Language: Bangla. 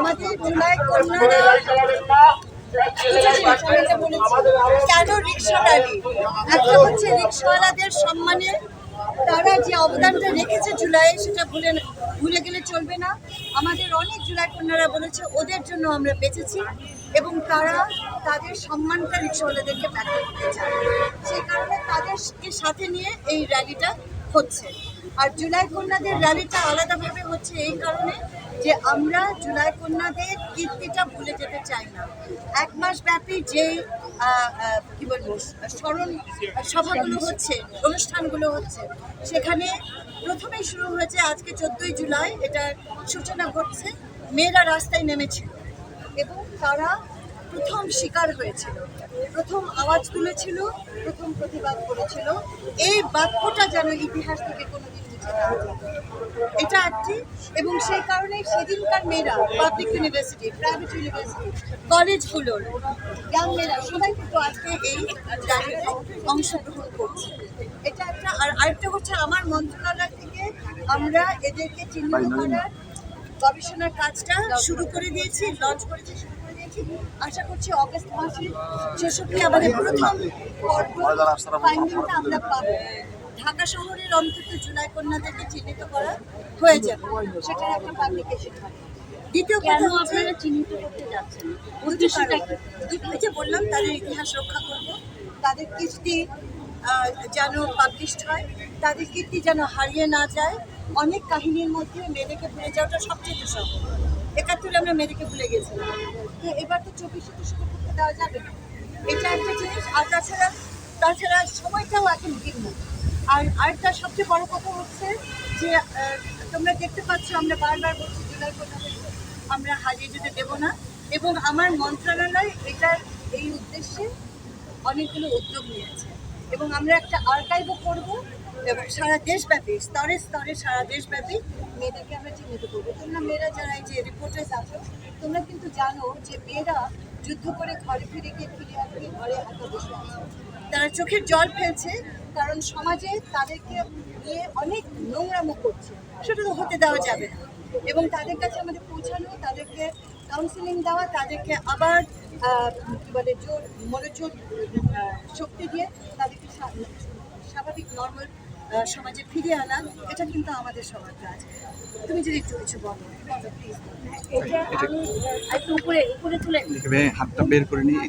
আমাদের জুলাই কন্যারা কেন রিক্সা র্যালি? একটা হচ্ছে রিক্সাওয়ালাদের সম্মানে তারা যে অবদানটা রেখেছে জুলাই, সেটা ভুলে গেলে চলবে না। আমাদের অনেক জুলাই কন্যারা বলেছে ওদের জন্য আমরা বেঁচেছি এবং তারা তাদের সম্মানটা রিক্সাওয়ালাদেরকে ব্যাখ্যা করতে চায়। সেই কারণে তাদেরকে সাথে নিয়ে এই র্যালিটা হচ্ছে। আর জুলাই কন্যাদের র্যালিটা আলাদাভাবে হচ্ছে এই কারণে যে আমরা জুলাই কন্যাদের কীর্তিটা ভুলে যেতে চাই না। 1 মাস ব্যাপী যে কি বলবো স্মরণ সভাগুলো হচ্ছে, অনুষ্ঠানগুলো হচ্ছে, সেখানে প্রথমেই শুরু হয়েছে আজকে 14ই জুলাই। এটার সূচনা ঘটছে, মেয়েরা রাস্তায় নেমেছিল এবং তারা প্রথম শিকার হয়েছিল, প্রথম আওয়াজ তুলেছিল, প্রথম প্রতিবাদ করেছিল। এই বাক্যটা যেন ইতিহাস থেকে কোনোদিন মুছে না যায়, এটা একটি। এবং সেই কারণে সেদিনকার মেয়েরা পাবলিক ইউনিভার্সিটি, প্রাইভেট ইউনিভার্সিটি, কলেজগুলোর ইয়াং মেয়েরা সবাই কিন্তু আজকে এই র্যালিতে অংশগ্রহণ করছে। এটা একটা। আর আরেকটা হচ্ছে আমার মন্ত্রণালয় থেকে আমরা এদেরকে চিহ্নিত করার গবেষণার কাজটা শুরু করে দিয়েছি, লঞ্চ করেছি, শুরু করে দিয়েছি। আশা করছি অগস্ট মাসের শেষে আমাদের প্রথম ফাইন্ডিংটা আমরা পাবো। ঢাকা শহরের অন্তত জুলাই কন্যাদেরকে চিহ্নিত করা হয়ে যাবে, সেটার একটা পাবলিকেশন হবে। দ্বিতীয় কথা হচ্ছে চিহ্নিত করতে যাচ্ছেন, যে বললাম তাদের ইতিহাস রক্ষা করব, তাদের কীর্তি যেন পাবলিশড হয়, তাদের কীর্তি যেন হারিয়ে না যায়। অনেক কাহিনীর মধ্যে মেয়েদেরকে ভুলে যাওয়াটা সবচেয়ে সহজ। 71 আমরা মেয়েদেরকে ভুলে গেছিলাম, তো এবার তো 24 শুরু করতে দেওয়া যাবে না, এটা একটা জিনিস। আর তাছাড়া সময়টাও এখন ভিন্ন। আর আরেকটা সবচেয়ে বড় কথা হচ্ছে যে তোমরা দেখতে পাচ্ছ আমরা বারবার বলছি জুলাই কন্যাদেরকে আমরা হারিয়ে যেতে দেবো না। এবং আমার মন্ত্রণালয় এই উদ্দেশ্যে অনেকগুলো উদ্যোগ নিয়েছে এবং আমরা একটা আর্কাইভও করবো এবং সারা দেশব্যাপী স্তরে স্তরে সারা দেশব্যাপী মেয়েদেরকে আমরা চিহ্নিত করবো। তোমরা মেয়েরা যারা এই যে রিপোর্টার্স আছো, তোমরা কিন্তু জানো যে মেয়েরা যুদ্ধ করে ঘরে ফিরে ঘরে একা বসে আছে, তারা চোখের জল ফেলছে, কারণ সমাজে তাদেরকে নিয়ে অনেক নোংরামো করছে, সেটা তো হতে দেওয়া যাবে না। এবং তাদের কাছে আমাদের পৌঁছানো, তাদেরকে কাউন্সিলিং দেওয়া, তাদেরকে আবার কী বলে মনোযোগ শক্তি দিয়ে তাদেরকে স্বাভাবিক নর্মাল সমাজে ফিরিয়ে আনা, এটা কিন্তু আমাদের সবার কাজ। তুমি যদি একটু কিছু বলো প্লিজ। উপরে তুলে হাতটা বের করে নিয়ে